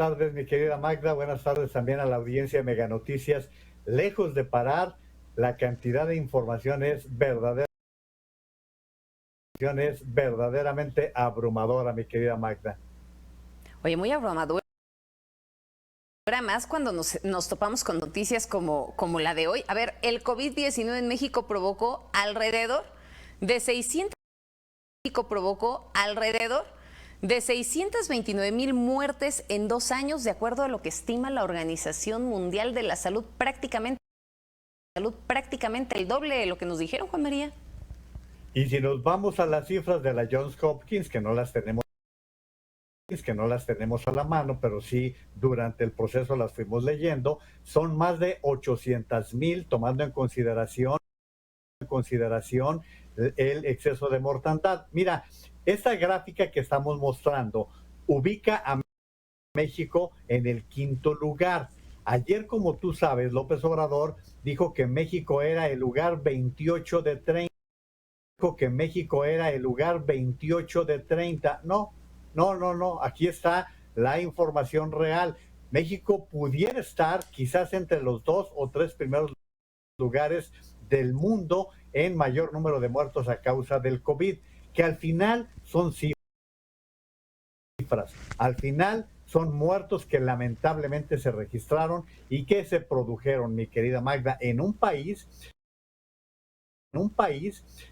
tardes, mi querida Magda. Buenas tardes también a la audiencia de Mega Noticias. Lejos de parar, la cantidad de información es verdaderamente abrumadora, mi querida Magda. Oye, muy abrumadora, más cuando nos topamos con noticias como la de hoy. A ver, el COVID-19 en México provocó alrededor de 629,000 muertes en 2 años, de acuerdo a lo que estima la Organización Mundial de la Salud, prácticamente el doble de lo que nos dijeron, Juan María. Y si nos vamos a las cifras de la Johns Hopkins, que no las tenemos a la mano, pero sí durante el proceso las fuimos leyendo, son más de 800,000, tomando en consideración el exceso de mortandad. Mira, esta gráfica que estamos mostrando ubica a México en el 5º lugar. Ayer, como tú sabes, López Obrador dijo que México era el lugar 28 de 30. Dijo que México era el lugar 28 de 30. No. Aquí está la información real. México pudiera estar quizás entre los 2 o 3 primeros lugares del mundo en mayor número de muertos a causa del COVID, que al final son cifras. Al final son muertos que lamentablemente se registraron y que se produjeron, mi querida Magda, en un país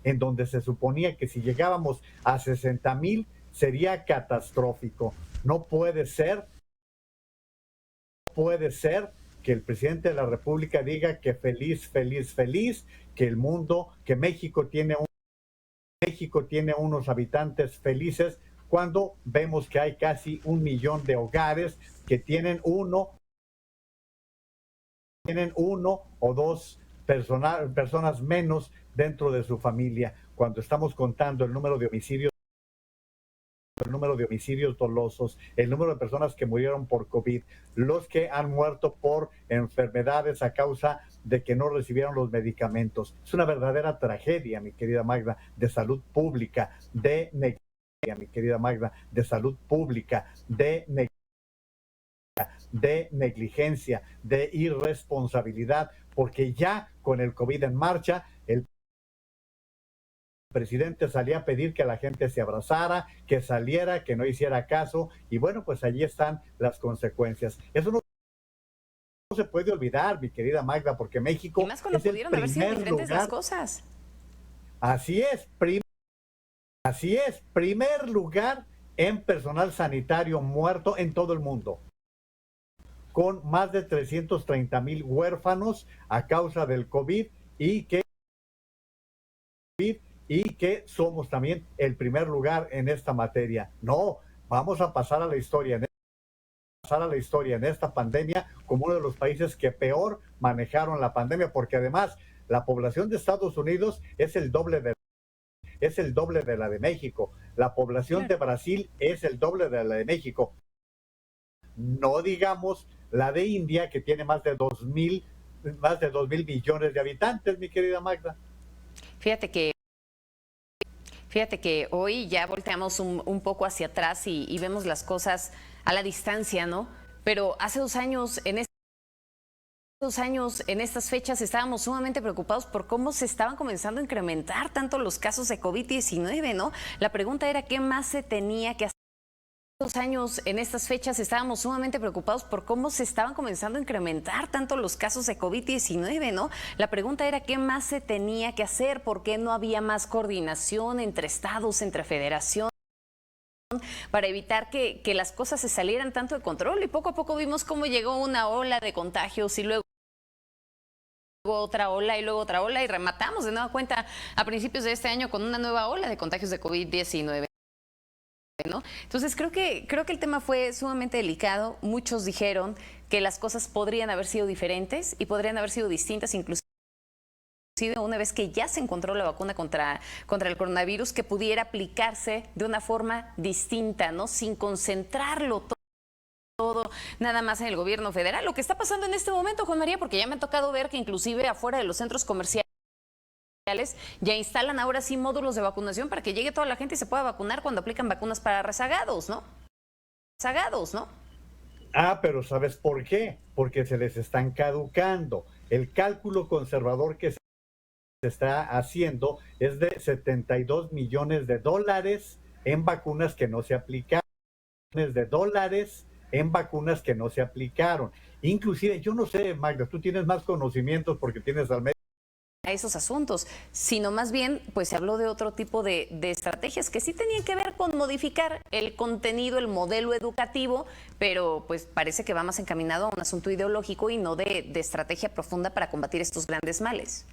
en donde se suponía que si llegábamos a 60,000 sería catastrófico. No puede ser que el presidente de la República diga que feliz, que el mundo, que México tiene unos habitantes felices, cuando vemos que hay casi 1 millón de hogares que tienen uno o dos personas menos dentro de su familia. Cuando estamos contando el número de homicidios dolosos, el número de personas que murieron por COVID, los que han muerto por enfermedades a causa de que no recibieron los medicamentos. Es una verdadera tragedia, mi querida Magda, de salud pública, de negligencia, de irresponsabilidad, porque ya con el COVID en marcha, el presidente salía a pedir que la gente se abrazara, que saliera, que no hiciera caso, y bueno, pues allí están las consecuencias. Eso no se puede olvidar, mi querida Magda, porque México Y más cuando es el pudieron haber sido primer diferentes las lugar. cosas. Así es, primer lugar en personal sanitario muerto en todo el mundo, con más de 330,000 huérfanos a causa del COVID y que somos también el primer lugar en esta materia. No, vamos a pasar a la historia en esta pandemia como uno de los países que peor manejaron la pandemia, porque además la población de Estados Unidos es el doble de la de México. La población de Brasil es el doble de la de México. No digamos la de India, que tiene más de 2,000 millones de habitantes, mi querida Magda. Fíjate que hoy ya volteamos un poco hacia atrás y vemos las cosas a la distancia, ¿no? Pero hace 2 años, en estas fechas, estábamos sumamente preocupados por cómo se estaban comenzando a incrementar tanto los casos de COVID-19, ¿no? La pregunta era qué más se tenía que hacer. 2 años, en estas fechas, estábamos sumamente preocupados por cómo se estaban comenzando a incrementar tanto los casos de COVID-19, ¿no? La pregunta era qué más se tenía que hacer, por qué no había más coordinación entre estados, entre federación, para evitar que las cosas se salieran tanto de control. Y poco a poco vimos cómo llegó una ola de contagios y luego otra ola y luego otra ola, y rematamos de nueva cuenta a principios de este año con una nueva ola de contagios de COVID-19. ¿No? Entonces creo que el tema fue sumamente delicado. Muchos dijeron que las cosas podrían haber sido diferentes y podrían haber sido distintas, inclusive una vez que ya se encontró la vacuna contra el coronavirus, que pudiera aplicarse de una forma distinta, ¿no? Sin concentrarlo todo nada más en el gobierno federal. Lo que está pasando en este momento, Juan María, porque ya me ha tocado ver que inclusive afuera de los centros comerciales ya instalan ahora sí módulos de vacunación para que llegue toda la gente y se pueda vacunar cuando aplican vacunas para rezagados, ¿no? Pero ¿sabes por qué? Porque se les están caducando. El cálculo conservador que se está haciendo es de 72 millones de dólares en vacunas que no se aplicaron, de dólares en vacunas que no se aplicaron. Inclusive, yo no sé, Magda, tú tienes más conocimientos porque tienes al medio A esos asuntos, sino más bien pues se habló de otro tipo de estrategias que sí tenían que ver con modificar el contenido, el modelo educativo, pero pues parece que va más encaminado a un asunto ideológico y no de estrategia profunda para combatir estos grandes males.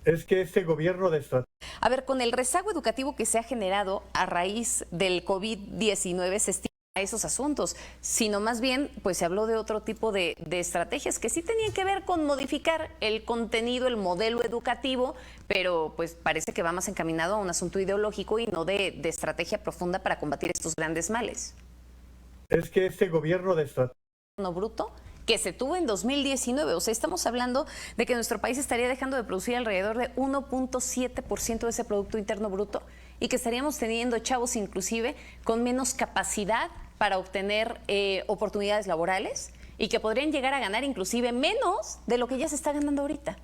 es que este gobierno de estrategia. A ver, con el rezago educativo que se ha generado a raíz del COVID-19 se estima a esos asuntos, sino más bien pues se habló de otro tipo de estrategias que sí tenían que ver con modificar el contenido, el modelo educativo, pero pues parece que va más encaminado a un asunto ideológico y no de estrategia profunda para combatir estos grandes males. Es que este gobierno de estrategia No bruto que se tuvo en 2019. O sea, estamos hablando de que nuestro país estaría dejando de producir alrededor de 1.7% de ese Producto Interno Bruto y que estaríamos teniendo chavos inclusive con menos capacidad para obtener oportunidades laborales y que podrían llegar a ganar inclusive menos de lo que ya se está ganando ahorita.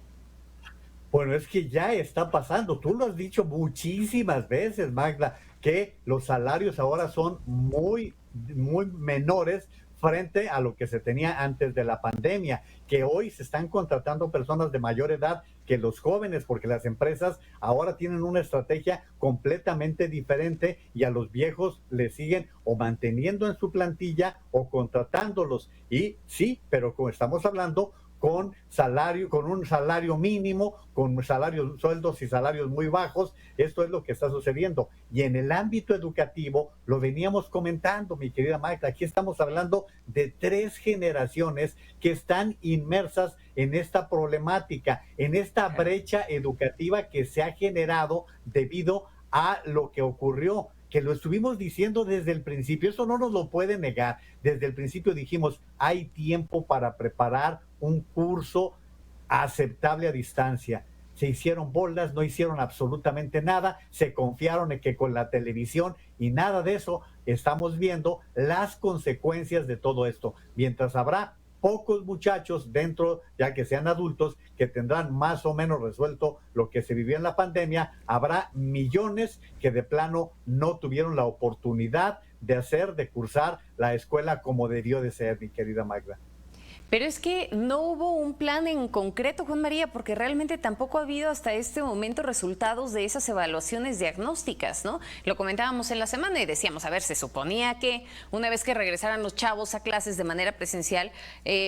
Bueno, es que ya está pasando. Tú lo has dicho muchísimas veces, Magda, que los salarios ahora son muy menores frente a lo que se tenía antes de la pandemia, que hoy se están contratando personas de mayor edad que los jóvenes, porque las empresas ahora tienen una estrategia completamente diferente y a los viejos les siguen o manteniendo en su plantilla o contratándolos. Y sí, pero como estamos hablando, con salario, con un salario mínimo, con salarios, sueldos y salarios muy bajos. Esto es lo que está sucediendo. Y en el ámbito educativo, lo veníamos comentando, mi querida Magda, aquí estamos hablando de 3 generaciones que están inmersas en esta problemática, en esta brecha educativa que se ha generado debido a lo que ocurrió, que lo estuvimos diciendo desde el principio, eso no nos lo puede negar. Desde el principio dijimos, hay tiempo para preparar un curso aceptable a distancia. Se hicieron bolas, no hicieron absolutamente nada, se confiaron en que con la televisión y nada de eso estamos viendo las consecuencias de todo esto. Mientras habrá pocos muchachos dentro, ya que sean adultos, que tendrán más o menos resuelto lo que se vivió en la pandemia, habrá millones que de plano no tuvieron la oportunidad de cursar la escuela como debió de ser, mi querida Magda. Pero es que no hubo un plan en concreto, Juan María, porque realmente tampoco ha habido hasta este momento resultados de esas evaluaciones diagnósticas, ¿no? Lo comentábamos en la semana y decíamos, a ver, se suponía que una vez que regresaran los chavos a clases de manera presencial,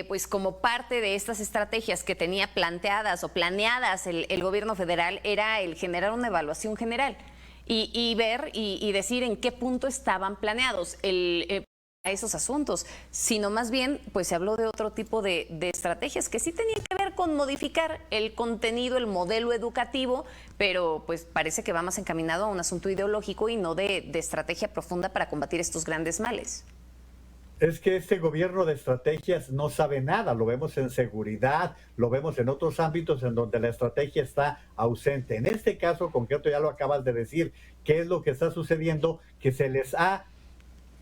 pues como parte de estas estrategias que tenía planteadas o planeadas el gobierno federal era el generar una evaluación general y ver y decir en qué punto estaban planeados. A esos asuntos, sino más bien pues se habló de otro tipo de estrategias que sí tenían que ver con modificar el contenido, el modelo educativo, pero pues parece que va más encaminado a un asunto ideológico y no de estrategia profunda para combatir estos grandes males. Es que este gobierno de estrategias no sabe nada, lo vemos en seguridad, lo vemos en otros ámbitos en donde la estrategia está ausente. En este caso concreto, ya lo acabas de decir, ¿qué es lo que está sucediendo? Que se les ha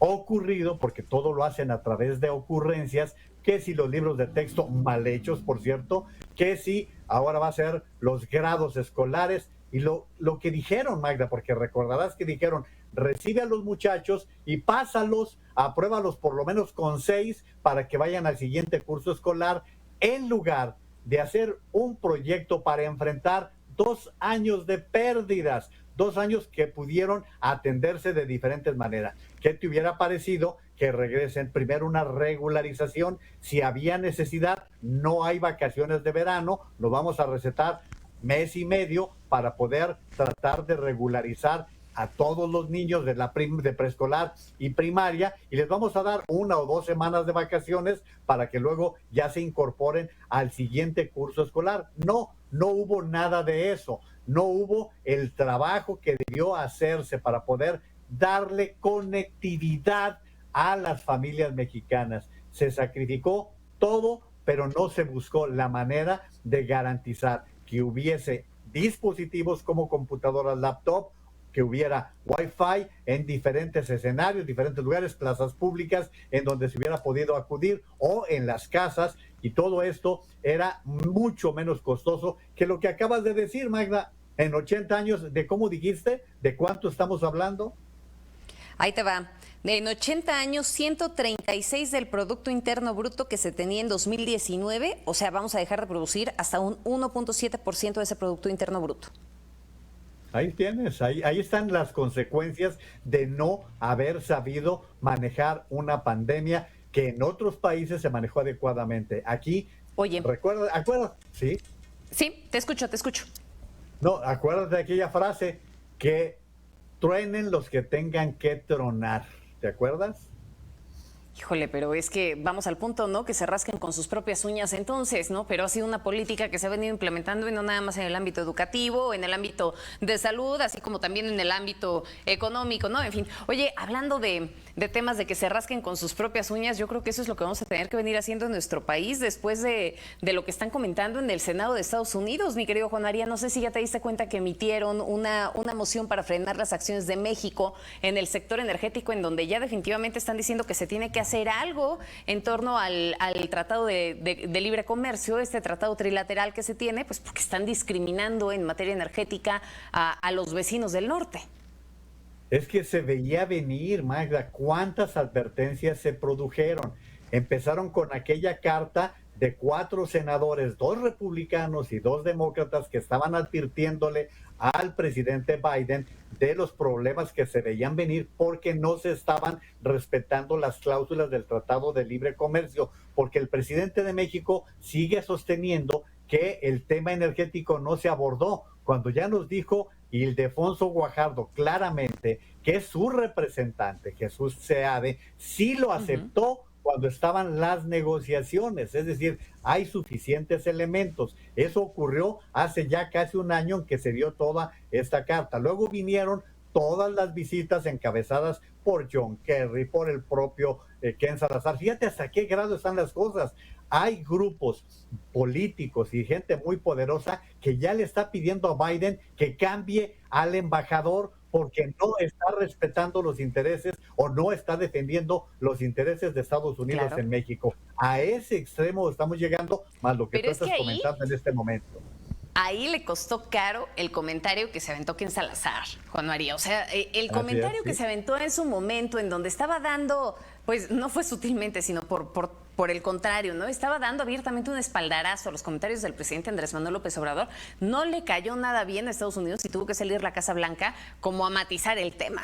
ocurrido, porque todo lo hacen a través de ocurrencias, que si los libros de texto mal hechos, por cierto, que si ahora va a ser los grados escolares y lo que dijeron, Magda, porque recordarás que dijeron, recibe a los muchachos y pásalos, apruébalos por lo menos con 6 para que vayan al siguiente curso escolar, en lugar de hacer un proyecto para enfrentar 2 años de pérdidas, 2 años que pudieron atenderse de diferentes maneras. ¿Qué te hubiera parecido que regresen primero una regularización? Si había necesidad, no hay vacaciones de verano, lo vamos a recetar mes y medio para poder tratar de regularizar a todos los niños de preescolar y primaria y les vamos a dar 1 o 2 semanas de vacaciones para que luego ya se incorporen al siguiente curso escolar. No, no hubo nada de eso. No hubo el trabajo que debió hacerse para poder darle conectividad a las familias mexicanas. Se sacrificó todo, pero no se buscó la manera de garantizar que hubiese dispositivos como computadoras, laptop, que hubiera Wi-Fi en diferentes escenarios, diferentes lugares, plazas públicas en donde se hubiera podido acudir o en las casas, y todo esto era mucho menos costoso que lo que acabas de decir, Magda, en 80 años. ¿De cómo dijiste? ¿De cuánto estamos hablando? Ahí te va. En 80 años, 136 del Producto Interno Bruto que se tenía en 2019, o sea, vamos a dejar de producir hasta un 1.7% de ese Producto Interno Bruto. Ahí tienes, ahí están las consecuencias de no haber sabido manejar una pandemia que en otros países se manejó adecuadamente. Aquí, Oye, acuerdas, sí, sí, te escucho, te escucho. no, acuérdate de aquella frase, que truenen los que tengan que tronar, ¿te acuerdas? Híjole, pero es que vamos al punto, ¿no? Que se rasquen con sus propias uñas entonces, ¿no? Pero ha sido una política que se ha venido implementando y no nada más en el ámbito educativo, en el ámbito de salud, así como también en el ámbito económico, ¿no? En fin, oye, hablando de temas de que se rasquen con sus propias uñas, yo creo que eso es lo que vamos a tener que venir haciendo en nuestro país después de lo que están comentando en el Senado de Estados Unidos, mi querido Juan María. No sé si ya te diste cuenta que emitieron una moción para frenar las acciones de México en el sector energético, en donde ya definitivamente están diciendo que se tiene que hacer algo en torno al tratado de libre comercio, este tratado trilateral que se tiene, pues porque están discriminando en materia energética a los vecinos del norte. Es que se veía venir, Magda, cuántas advertencias se produjeron. Empezaron con aquella carta de 4 senadores, 2 republicanos y 2 demócratas, que estaban advirtiéndole al presidente Biden de los problemas que se veían venir porque no se estaban respetando las cláusulas del Tratado de Libre Comercio, porque el presidente de México sigue sosteniendo que el tema energético no se abordó, cuando ya nos dijo Ildefonso Guajardo claramente que es su representante, Jesús Seade, sí lo aceptó cuando estaban las negociaciones. Es decir, hay suficientes elementos. Eso ocurrió hace ya casi un año en que se dio toda esta carta. Luego vinieron todas las visitas encabezadas por John Kerry, por el propio Ken Salazar. Fíjate hasta qué grado están las cosas. Hay grupos políticos y gente muy poderosa que ya le está pidiendo a Biden que cambie al embajador porque no está respetando los intereses o no está defendiendo los intereses de Estados Unidos, claro, en México. A ese extremo estamos llegando, más lo que tú estás comentando en este momento. Ahí le costó caro el comentario que se aventó Ken Salazar, Juan María. O sea, el comentario que se aventó en su momento, en donde estaba dando, pues no fue sutilmente, sino por el contrario, ¿no? Estaba dando abiertamente un espaldarazo a los comentarios del presidente Andrés Manuel López Obrador. No le cayó nada bien a Estados Unidos y tuvo que salir la Casa Blanca como a matizar el tema.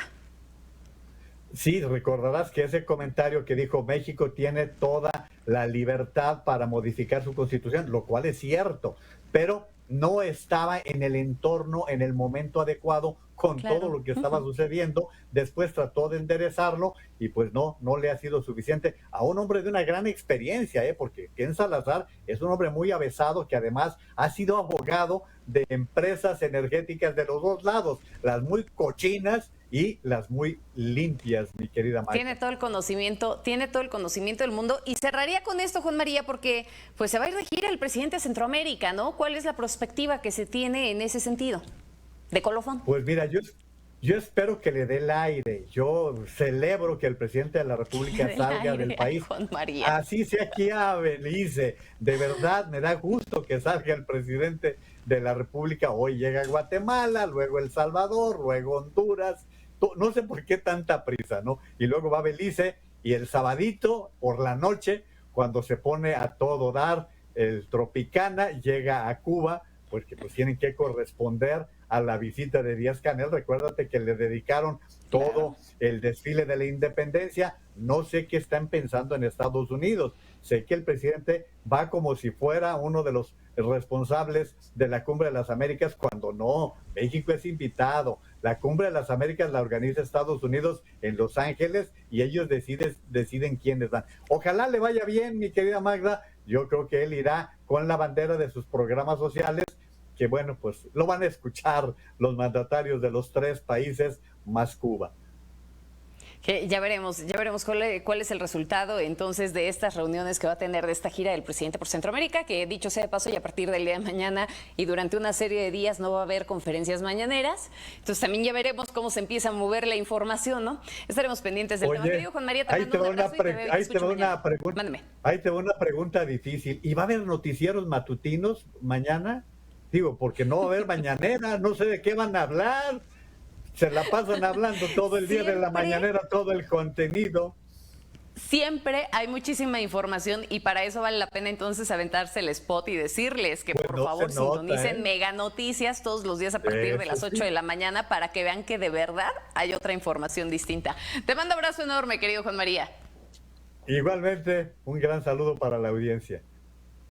Sí, recordarás que ese comentario que dijo México tiene toda la libertad para modificar su constitución, lo cual es cierto, pero no estaba en el entorno, en el momento adecuado con todo lo que estaba sucediendo. Después trató de enderezarlo y pues no le ha sido suficiente a un hombre de una gran experiencia, porque Ken Salazar es un hombre muy avesado que además ha sido abogado de empresas energéticas de los dos lados, las muy cochinas y las muy limpias, mi querida María. Tiene todo el conocimiento del mundo. Y cerraría con esto, Juan María, porque pues se va a ir de gira el presidente de Centroamérica, ¿no? ¿Cuál es la perspectiva que se tiene en ese sentido? De colofón. Pues mira, yo espero que le dé el aire. Yo celebro que el presidente de la República salga del país. Juan María. Así sea aquí a Belice. De verdad, me da gusto que salga el presidente de la República. Hoy llega a Guatemala, luego El Salvador, luego Honduras. No sé por qué tanta prisa, ¿no? Y luego va a Belice y el sabadito por la noche, cuando se pone a todo dar, el Tropicana llega a Cuba, porque pues tienen que corresponder a la visita de Díaz-Canel. Recuérdate que le dedicaron todo el desfile de la independencia. No sé qué están pensando en Estados Unidos. Sé que el presidente va como si fuera uno de los responsables de la Cumbre de las Américas, cuando no. México es invitado. La Cumbre de las Américas la organiza Estados Unidos en Los Ángeles y ellos deciden quiénes van. Ojalá le vaya bien, mi querida Magda. Yo creo que él irá con la bandera de sus programas sociales, que bueno, pues lo van a escuchar los mandatarios de los 3 países más Cuba. Que ya veremos cuál es el resultado entonces de estas reuniones que va a tener de esta gira del presidente por Centroamérica, que dicho sea de paso, y a partir del día de mañana y durante una serie de días no va a haber conferencias mañaneras. Entonces también ya veremos cómo se empieza a mover la información, ¿no? Estaremos pendientes del tema. Querido Juan María, te mando un abrazo y te veo y te escucho mañana. Mándame. Ahí te va una pregunta difícil. ¿Y va a haber noticieros matutinos mañana? Digo, porque no va a haber mañanera, no sé de qué van a hablar. Se la pasan hablando todo el día de la mañanera, todo el contenido. Siempre hay muchísima información y para eso vale la pena entonces aventarse el spot y decirles que Pues por no favor se nota, sintonicen Mega Noticias todos los días a partir de las 8 de la mañana para que vean que de verdad hay otra información distinta. Te mando un abrazo enorme, querido Juan María. Igualmente, un gran saludo para la audiencia.